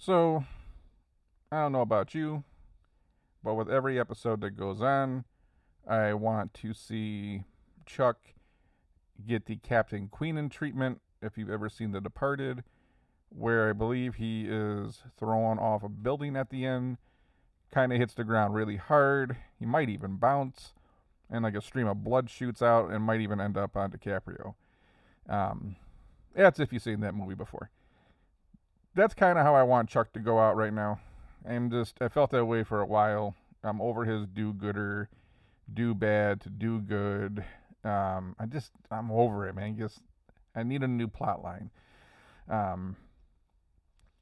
So, I don't know about you, but with every episode that goes on, I want to see Chuck get the Captain Queenan treatment. If you've ever seen The Departed, where I believe he is thrown off a building at the end, kind of hits the ground really hard. He might even bounce, and like a stream of blood shoots out and might even end up on DiCaprio. Um, that's if you've seen that movie before. That's kind of how I want Chuck to go out right now. I felt that way for a while. I'm over his do gooder, do bad to do good. I'm over it, man. I need a new plot line. Um,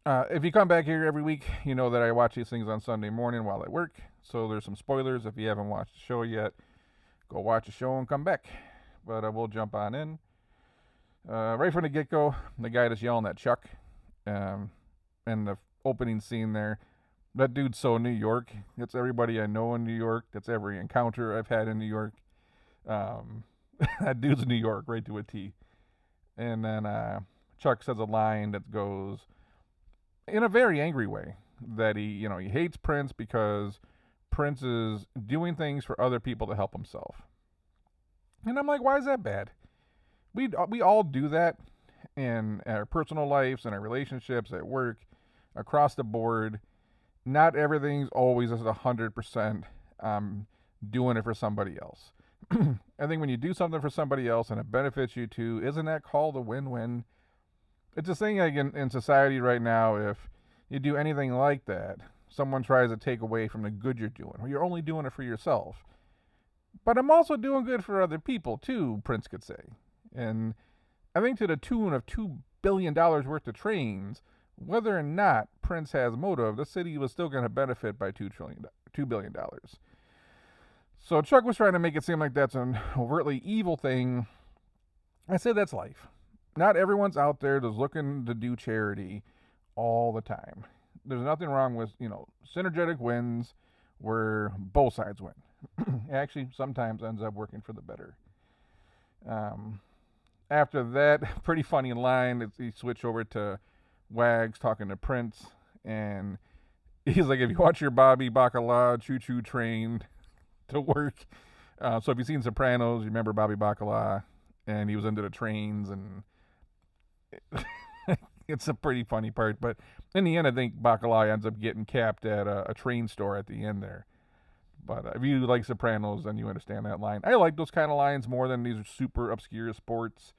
if you come back here every week, you know that I watch these things on Sunday morning while I work. So there's some spoilers. If you haven't watched the show yet, go watch the show and come back. But I will jump on in. Right from the get go, the guy that's yelling at Chuck, and the opening scene there, that dude's so New York. It's everybody I know in New York. That's every encounter I've had in New York. Um, that dude's New York right to a T. And then Chuck says a line that goes in a very angry way that he hates Prince because Prince is doing things for other people to help himself. And I'm like, why is that bad? We all do that in our personal lives, in our relationships, at work, across the board. Not everything's always at 100% doing it for somebody else. I think when you do something for somebody else and it benefits you too, isn't that called a win-win? It's a thing like in society right now. If you do anything like that, someone tries to take away from the good you're doing. Well, you're only doing it for yourself. But I'm also doing good for other people too, Prince could say. And I think to the tune of $2 billion worth of trains, whether or not Prince has motive, the city was still going to benefit by $2 billion. So Chuck was trying to make it seem like that's an overtly evil thing. I say that's life. Not everyone's out there just looking to do charity all the time. There's nothing wrong with, synergetic wins where both sides win. Actually, sometimes ends up working for the better. After that, pretty funny line, he switched over to Wags talking to Prince, and he's like, if you want your Bobby Bacala choo-choo train to work. So if you've seen Sopranos, you remember Bobby Bacala, and he was into the trains, and it's a pretty funny part. But in the end, I think Bacala ends up getting capped at a train store at the end there. But if you like Sopranos, then you understand that line. I like those kind of lines more than these super obscure sports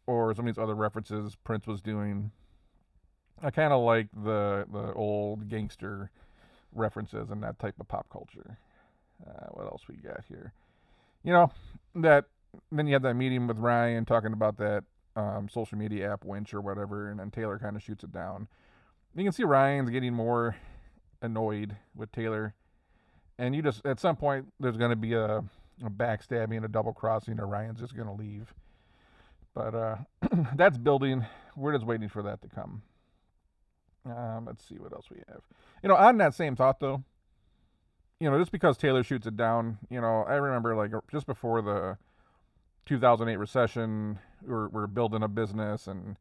or some of these other references Prince was doing. I kind of like the old gangster references and that type of pop culture. What else we got here? That then you have that meeting with Ryan talking about that social media app Winch or whatever, and then Taylor kind of shoots it down. You can see Ryan's getting more annoyed with Taylor, and you just at some point there's going to be a backstabbing, a double crossing, or Ryan's just going to leave. But that's building. We're just waiting for that to come. Let's see what else we have. On that same thought though, just because Taylor shoots it down, I remember like just before the 2008 recession, we're building a business, and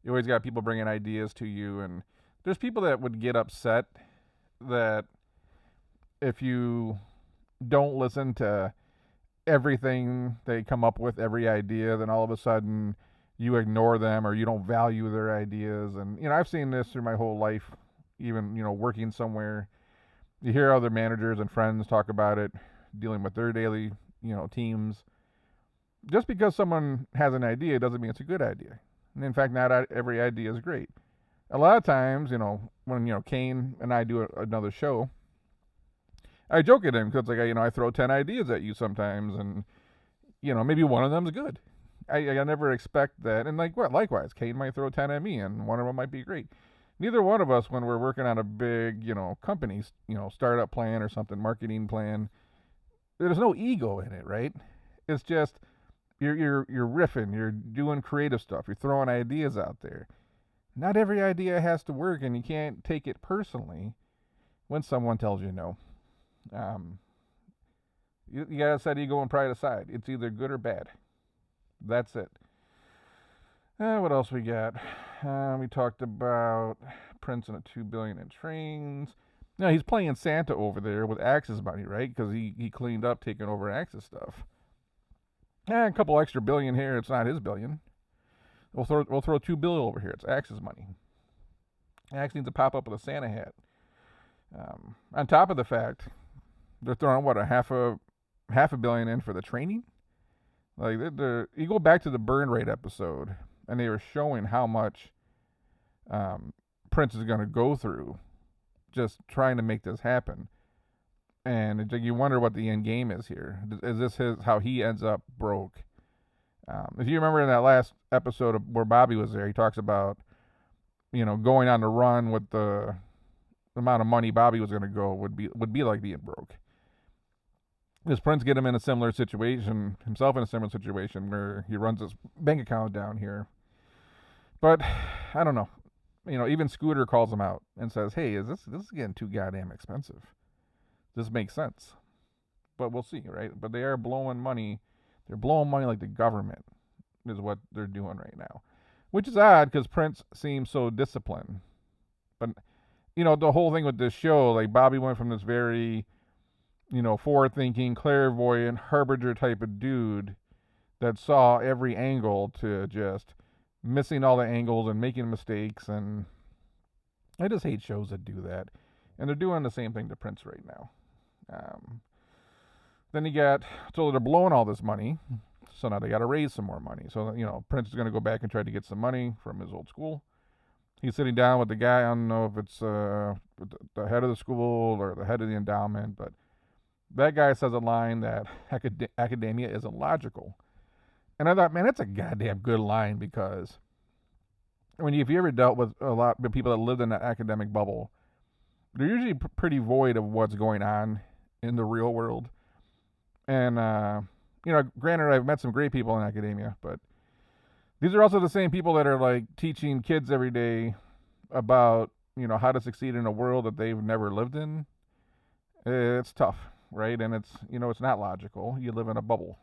you always got people bringing ideas to you, and there's people that would get upset that if you don't listen to everything they come up with, every idea, then all of a sudden you ignore them or you don't value their ideas. And I've seen this through my whole life, even working somewhere. You hear other managers and friends talk about it, dealing with their daily teams. Just because someone has an idea doesn't mean it's a good idea. And in fact, not every idea is great. A lot of times, when Kane and I do another show, I joke at him because I throw 10 ideas at you sometimes, and maybe one of them's good. I never expect that. And likewise, Kane might throw 10 at me, and one of them might be great. Neither one of us, when we're working on a big, company, startup plan or something, marketing plan, there's no ego in it, right? It's just you're riffing, you're doing creative stuff, you're throwing ideas out there. Not every idea has to work, and you can't take it personally when someone tells you no. You gotta set ego and pride aside. It's either good or bad. That's it. What else we got? We talked about Prince and a $2 billion in trains. No, he's playing Santa over there with Axe's money, right? Because he cleaned up taking over Axe's stuff. A couple extra billion here. It's not his billion. We'll throw $2 billion over here. It's Axe's money. Axe needs to pop up with a Santa hat. On top of the fact, they're throwing a half a billion in for the training. Like you go back to the burn rate episode, and they were showing how much Prince is going to go through just trying to make this happen. And it's like you wonder what the end game is here. Is this how he ends up broke? If you remember in that last episode where Bobby was there, he talks about, going on the run with the amount of money Bobby was going to go would be like being broke. Does Prince get him in a similar situation, himself in a similar situation where he runs his bank account down here? But I don't know. Even Scooter calls him out and says, "Hey, this is getting too goddamn expensive. This makes sense." But we'll see, right? But they are blowing money. They're blowing money like the government is what they're doing right now, which is odd because Prince seems so disciplined. But the whole thing with this show, like Bobby went from this very, forward-thinking, clairvoyant, harbinger type of dude that saw every angle to just missing all the angles and making mistakes. And I just hate shows that do that. And they're doing the same thing to Prince right now. Then so they're blowing all this money. So now they got to raise some more money. So, Prince is going to go back and try to get some money from his old school. He's sitting down with the guy, I don't know if it's the head of the school or the head of the endowment, but that guy says a line that academia isn't logical. And I thought, man, that's a goddamn good line, because if you ever dealt with a lot of people that lived in that academic bubble, they're usually pretty void of what's going on in the real world. And, granted, I've met some great people in academia, but these are also the same people that are like teaching kids every day about, how to succeed in a world that they've never lived in. It's tough, right? And it's not logical. You live in a bubble.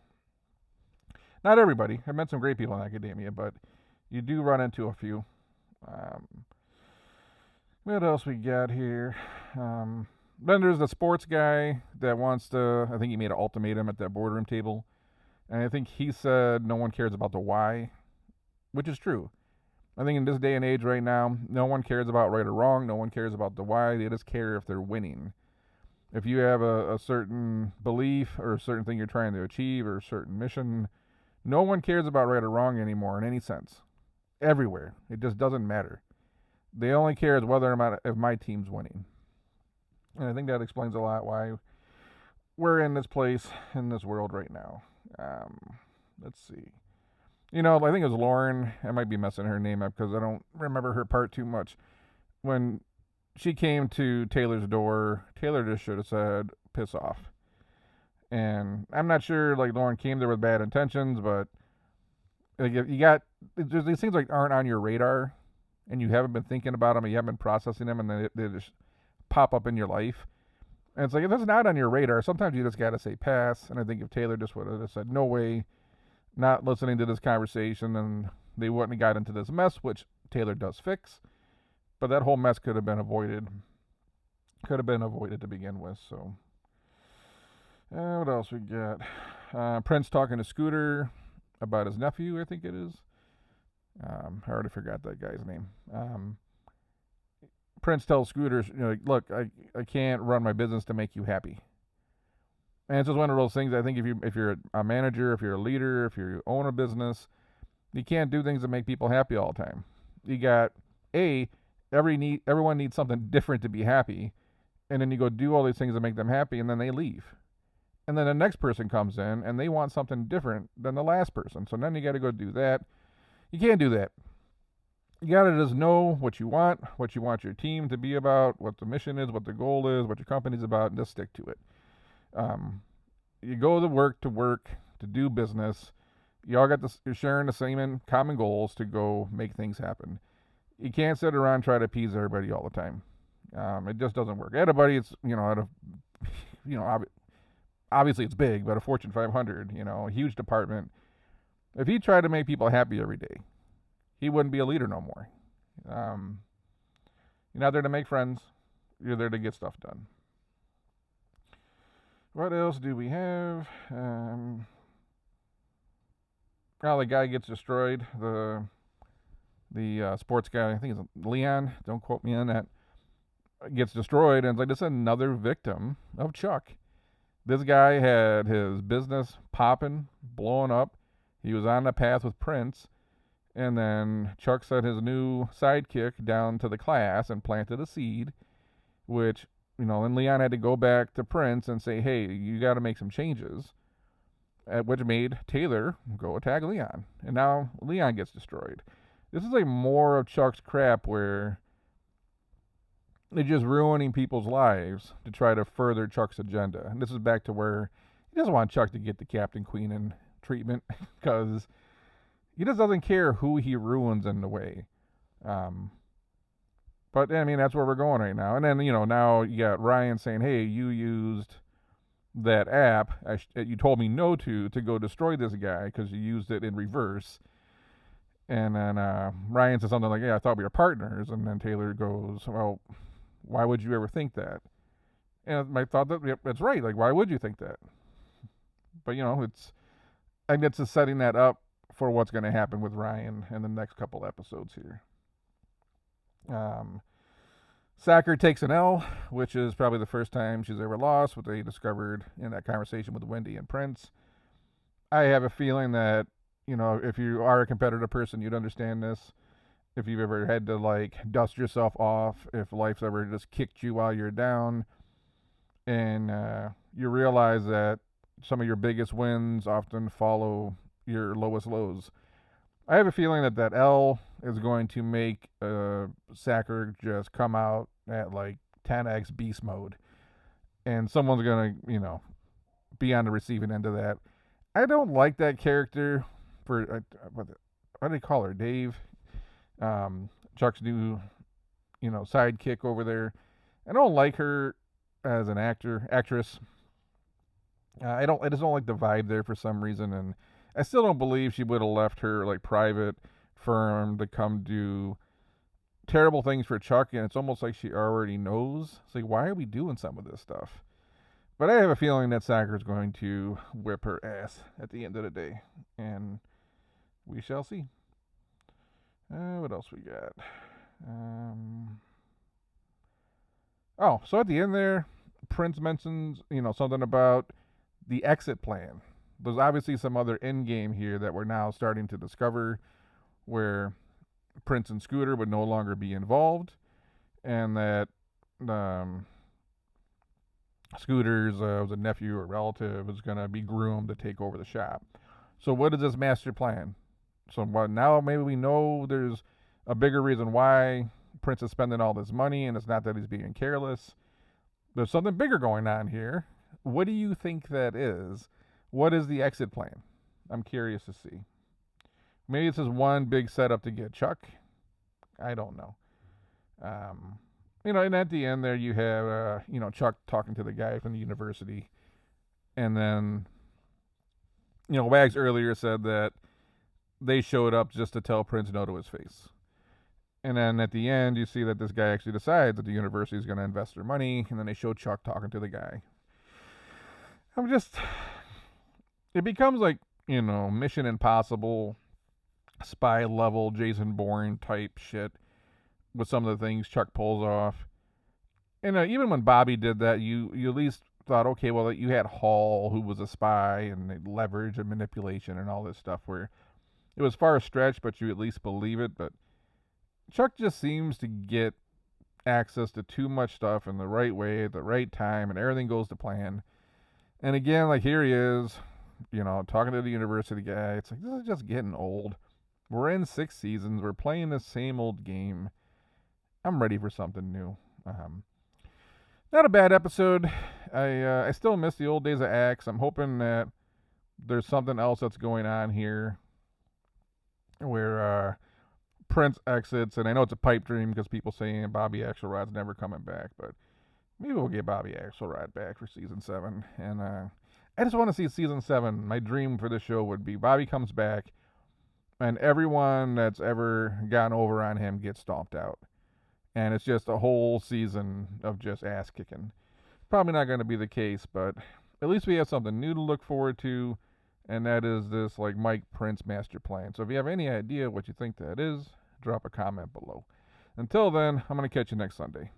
Not everybody. I've met some great people in academia, but you do run into a few. What else we got here? Then there's the sports guy that wants to, I think he made an ultimatum at that boardroom table. And I think he said no one cares about the why, which is true. I think in this day and age right now, no one cares about right or wrong. No one cares about the why. They just care if they're winning. If you have a certain belief or a certain thing you're trying to achieve or a certain mission, no one cares about right or wrong anymore in any sense. Everywhere. It just doesn't matter. They only care as whether or not if my team's winning. And I think that explains a lot why we're in this place, in this world right now. Let's see. I think it was Lauren. I might be messing her name up because I don't remember her part too much. When she came to Taylor's door, Taylor just should have said, "Piss off." And I'm not sure, Lauren came there with bad intentions, but there's these things aren't on your radar, and you haven't been thinking about them, and you haven't been processing them, and then they just pop up in your life. And it's if that's not on your radar, sometimes you just got to say pass. And I think if Taylor just would have said, "No way," not listening to this conversation, then they wouldn't have got into this mess, which Taylor does fix. But that whole mess could have been avoided. To begin with. So, what else we got? Prince talking to Scooter about his nephew, I think it is. I already forgot that guy's name. Prince tells Scooter, "Look, I can't run my business to make you happy." And it's just one of those things. I think if you're a manager, if you're a leader, if you own a business, you can't do things that make people happy all the time. You got everyone needs something different to be happy, and then you go do all these things that make them happy, and then they leave. And then the next person comes in, and they want something different than the last person. So then you got to go do that. You can't do that. You got to just know what you want your team to be about, what the mission is, what the goal is, what your company's about, and just stick to it. You go to work to do business. You all you're sharing the same common goals to go make things happen. You can't sit around and try to appease everybody all the time. It just doesn't work. Everybody, it's obviously it's big, but a Fortune 500, a huge department. If he tried to make people happy every day, he wouldn't be a leader no more. You're not there to make friends. You're there to get stuff done. What else do we have? Well, the guy gets destroyed. The sports guy, I think it's Leon. Don't quote me on that. Gets destroyed, and it's like this is another victim of Chuck. This guy had his business popping, blowing up. He was on the path with Prince, and then Chuck sent his new sidekick down to the class and planted a seed, which, then Leon had to go back to Prince and say, hey, you got to make some changes, which made Taylor go attack Leon. And now Leon gets destroyed. This is like more of Chuck's crap where they're just ruining people's lives to try to further Chuck's agenda. And this is back to where he doesn't want Chuck to get the Captain Queenan treatment because he just doesn't care who he ruins in the way. But I mean, that's where we're going right now. And then, now you got Ryan saying, hey, you used that app you told me no to go destroy this guy because you used it in reverse. And then Ryan says something like, yeah, I thought we were partners. And then Taylor goes, well, why would you ever think that? And I thought that's right. Like, why would you think that? But, I guess it's setting that up for what's going to happen with Ryan in the next couple episodes here. Sacker takes an L, which is probably the first time she's ever lost, what they discovered in that conversation with Wendy and Prince. I have a feeling that, if you are a competitive person, you'd understand this. If you've ever had to, dust yourself off, if life's ever just kicked you while you're down, and you realize that some of your biggest wins often follow your lowest lows. I have a feeling that L is going to make Sacker just come out at 10x beast mode. And someone's going to, be on the receiving end of that. I don't like that character for, what do they call her? Dave? Chuck's new, sidekick over there. I don't like her as an actress. I just don't like the vibe there for some reason, and I still don't believe she would have left her private firm to come do terrible things for Chuck, and it's almost like she already knows. It's like, why are we doing some of this stuff? But I have a feeling that Sacker's going to whip her ass at the end of the day, and we shall see. What else we got? So at the end there, Prince mentions, something about the exit plan. There's obviously some other end game here that we're now starting to discover where Prince and Scooter would no longer be involved, and that Scooter's was a nephew or relative is going to be groomed to take over the shop. So what is this master plan? So now maybe we know there's a bigger reason why Prince is spending all this money, and it's not that he's being careless. There's something bigger going on here. What do you think that is? What is the exit plan? I'm curious to see. Maybe it's just one big setup to get Chuck. I don't know. And at the end there you have, Chuck talking to the guy from the university. And then, Wags earlier said that they showed up just to tell Prince no to his face. And then at the end, you see that this guy actually decides that the university is going to invest their money, and then they show Chuck talking to the guy. It becomes Mission Impossible, spy level, Jason Bourne type shit with some of the things Chuck pulls off. And even when Bobby did that, you at least thought, okay, well, you had Hall, who was a spy, and leverage and manipulation and all this stuff where it was far stretched, but you at least believe it. But Chuck just seems to get access to too much stuff in the right way at the right time, and everything goes to plan. And again, here he is, talking to the university guy. It's like, this is just getting old. We're in 6 seasons. We're playing the same old game. I'm ready for something new. Not a bad episode. I still miss the old days of Axe. I'm hoping that there's something else that's going on here where Prince exits, and I know it's a pipe dream because people saying Bobby Axelrod's never coming back, but maybe we'll get Bobby Axelrod back for season 7. And I just want to see season 7. My dream for this show would be Bobby comes back, and everyone that's ever gotten over on him gets stomped out. and it's just a whole season of just ass kicking. Probably not going to be the case, but at least we have something new to look forward to, and that is this like Mike Prince master plan. So if you have any idea what you think that is, drop a comment below. Until then, I'm going to catch you next Sunday.